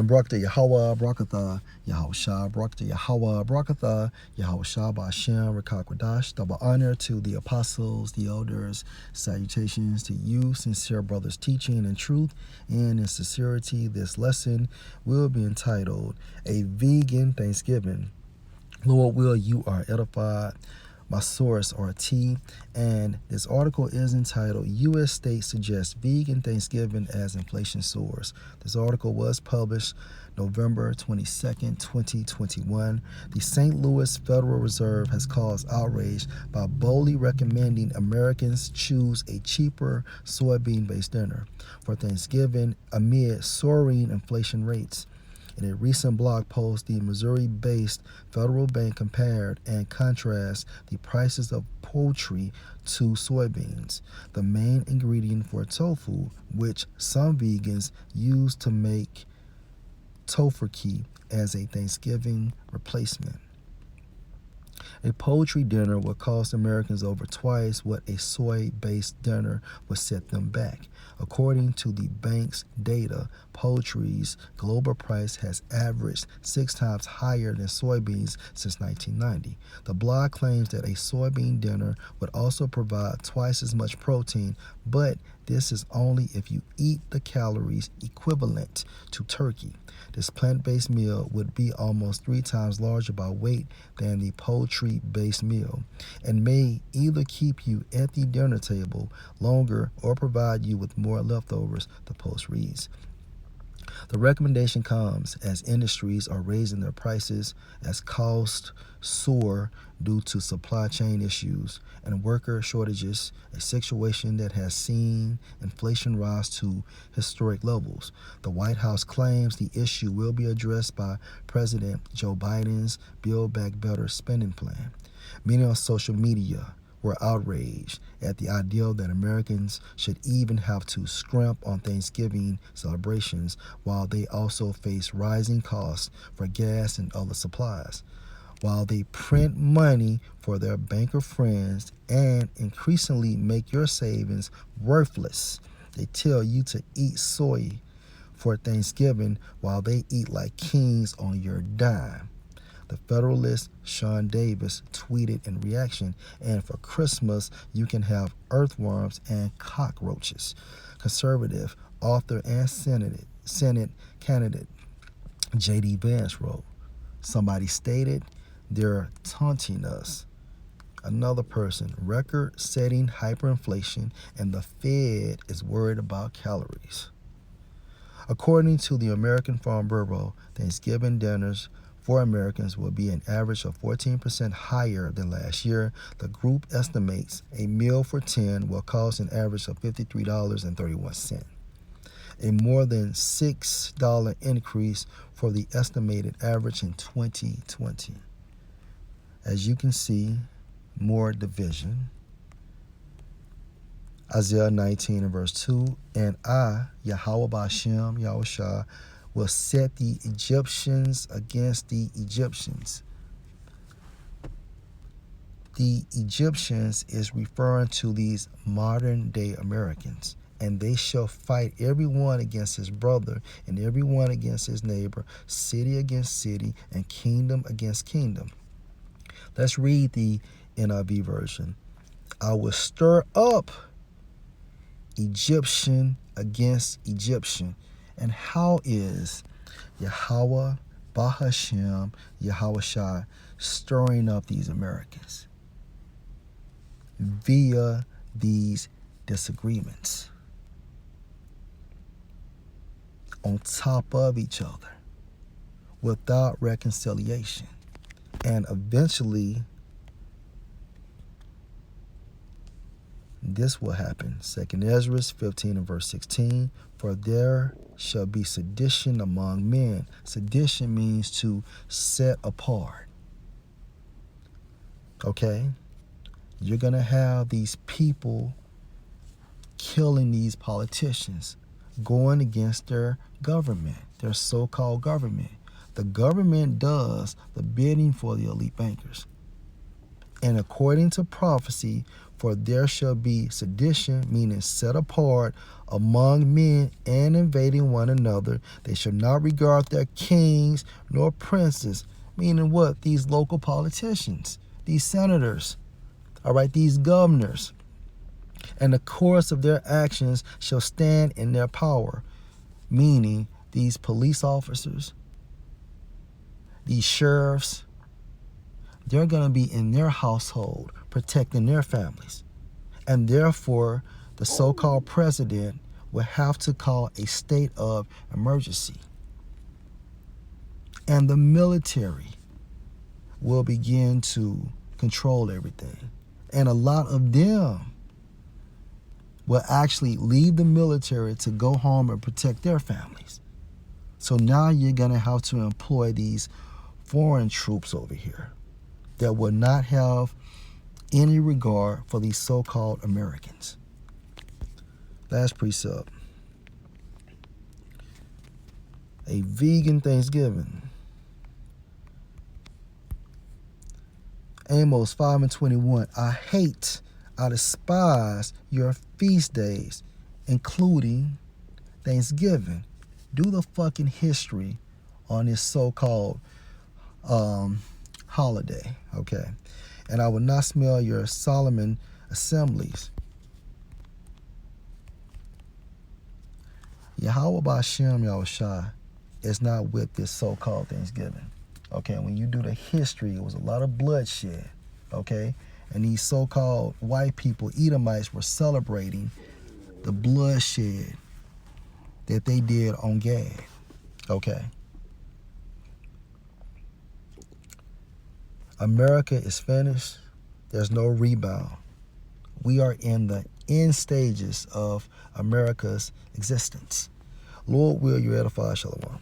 Barakatah Yahweh, Barakatah Yahushua, Barakatah Yahweh, Barakatah Yahushua, Ba'ashem, Rekakwadash. Double honor to the apostles, the elders. Salutations to you, sincere brothers teaching in truth and in sincerity. This lesson will be entitled A Vegan Thanksgiving. Lord, will you are edified. My source, RT, and this article is entitled U.S. State Suggests Vegan Thanksgiving as Inflation Soars. This article was published November 22nd, 2021. The St. Louis Federal Reserve has caused outrage by boldly recommending Americans choose a cheaper soybean-based dinner for Thanksgiving amid soaring inflation rates. In a recent blog post, the Missouri-based Federal Bank compared and contrasted the prices of poultry to soybeans, the main ingredient for tofu, which some vegans use to make tofurkey as a Thanksgiving replacement. A poultry dinner would cost Americans over twice what a soy-based dinner would set them back. According to the bank's data, poultry's global price has averaged 6 times higher than soybeans since 1990. The blog claims that a soybean dinner would also provide twice as much protein, but this is only if you eat the calories equivalent to turkey. This plant-based meal would be almost 3 times larger by weight than the poultry-based meal and may either keep you at the dinner table longer or provide you with more leftovers, the post reads. The recommendation comes as industries are raising their prices as costs soar due to supply chain issues and worker shortages, a situation that has seen inflation rise to historic levels. The White House claims the issue will be addressed by President Joe Biden's Build Back Better spending plan. Many on social media were outraged at the idea that Americans should even have to scrimp on Thanksgiving celebrations while they also face rising costs for gas and other supplies. While they print money for their banker friends and increasingly make your savings worthless, they tell you to eat soy for Thanksgiving while they eat like kings on your dime. The Federalist Sean Davis tweeted in reaction, and for Christmas, you can have earthworms and cockroaches. Conservative author and Senate candidate J.D. Vance wrote, somebody stated, they're taunting us. Another person, record-setting hyperinflation, and the Fed is worried about calories. According to the American Farm Bureau, Thanksgiving dinners for Americans will be an average of 14% higher than last year. The group estimates a meal for 10 will cost an average of $53.31, a more than $6 increase for the estimated average in 2020. As you can see, more division. Isaiah 19 and verse 2, and I, Yahweh Ba'ashem, Yahushua, will set the Egyptians against the Egyptians. The Egyptians is referring to these modern day Americans, and they shall fight everyone against his brother and everyone against his neighbor, city against city, and kingdom against kingdom. Let's read the NIV version. I will stir up Egyptian against Egyptian. And how is Yahweh, Bahashem, Yahushua stirring up these Americans? Via these disagreements on top of each other without reconciliation. And eventually, this will happen. 2 Ezra 15 and verse 16, for there shall be sedition among men. Sedition means to set apart. Okay? You're going to have these people killing these politicians, going against their government, their so-called government. The government does the bidding for the elite bankers. And according to prophecy, For there shall be sedition, meaning set apart, among men and invading one another. They shall not regard their kings nor princes, meaning what? These local politicians, these senators, all right, these governors. And the course of their actions shall stand in their power, meaning these police officers, these sheriffs, they're going to be in their household protecting their families. And therefore, the so-called president will have to call a state of emergency. And the military will begin to control everything. And a lot of them will actually leave the military to go home and protect their families. So now you're going to have to employ these foreign troops over here that will not have any regard for these so-called Americans. Last precept. A vegan Thanksgiving. Amos 5:21. I despise your feast days, including Thanksgiving. Do the fucking history on this so-called holiday, okay? And I will not smell your Solomon assemblies. Yahweh Ba'Shem Yahushua is not with this so-called Thanksgiving. Okay, when you do the history, it was a lot of bloodshed, okay? And these so-called white people, Edomites, were celebrating the bloodshed that they did on Gad, okay? America is finished. There's no rebound. We are in the end stages of America's existence. Lord, will you edify? Shalom.